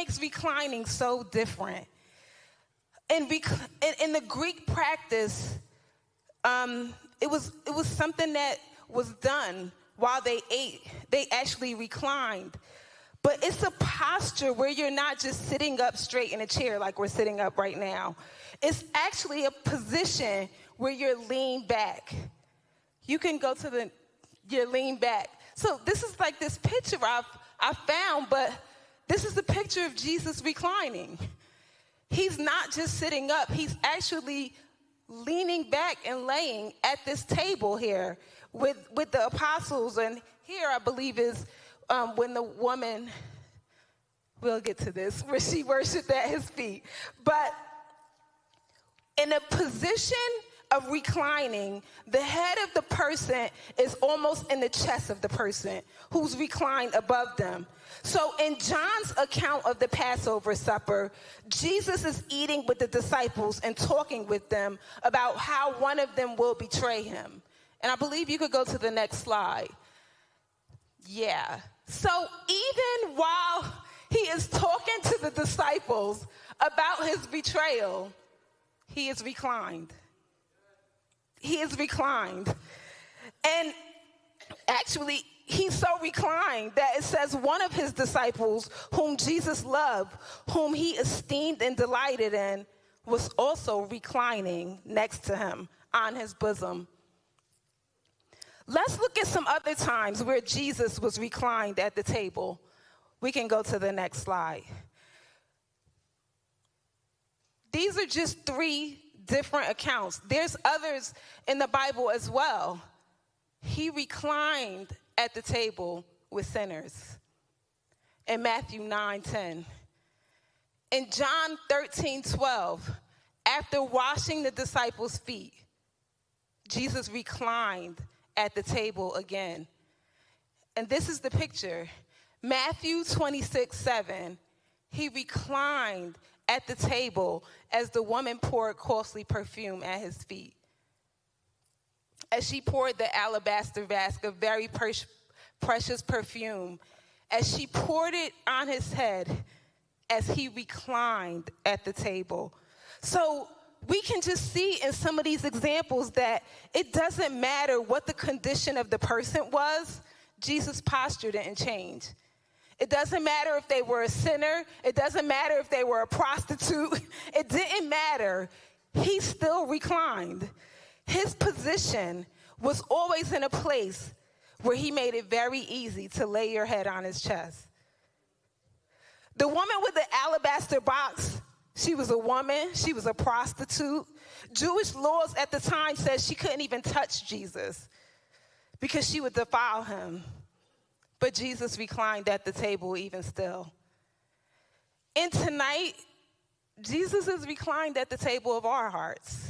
makes reclining so different? In the Greek practice, it was something that was done while they ate. They actually reclined. But it's a posture where you're not just sitting up straight in a chair like we're sitting up right now. It's actually a position where you're leaned back. You can go to you're leaned back. So this is like this picture I found, but this is the picture of Jesus reclining. He's not just sitting up. He's actually leaning back and laying at this table here with the apostles. And here, I believe, is when the woman, we'll get to this, where she worshiped at his feet. But in a position of reclining, the head of the person is almost in the chest of the person who's reclined above them. So in John's account of the Passover Supper, Jesus is eating with the disciples and talking with them about how one of them will betray him. And I believe you could go to the next slide. Yeah. So even while he is talking to the disciples about his betrayal, he is reclined. He is reclined. And actually, he's so reclined that it says one of his disciples, whom Jesus loved, whom he esteemed and delighted in, was also reclining next to him on his bosom. Let's look at some other times where Jesus was reclined at the table. We can go to the next slide. These are just 3 different accounts. There's others in the Bible as well. He reclined at the table with sinners in Matthew 9:10. In John 13:12, after washing the disciples' feet, Jesus reclined at the table again. And this is the picture. Matthew 26:7, he reclined at the table as the woman poured costly perfume at his feet. As she poured the alabaster vase of very precious perfume, as she poured it on his head, as he reclined at the table. So we can just see in some of these examples that it doesn't matter what the condition of the person was, Jesus' posture didn't change. It doesn't matter if they were a sinner. It doesn't matter if they were a prostitute. It didn't matter. He still reclined. His position was always in a place where he made it very easy to lay your head on his chest. The woman with the alabaster box, she was a woman. She was a prostitute. Jewish laws at the time said she couldn't even touch Jesus because she would defile him. But Jesus reclined at the table even still. And tonight, Jesus is reclined at the table of our hearts.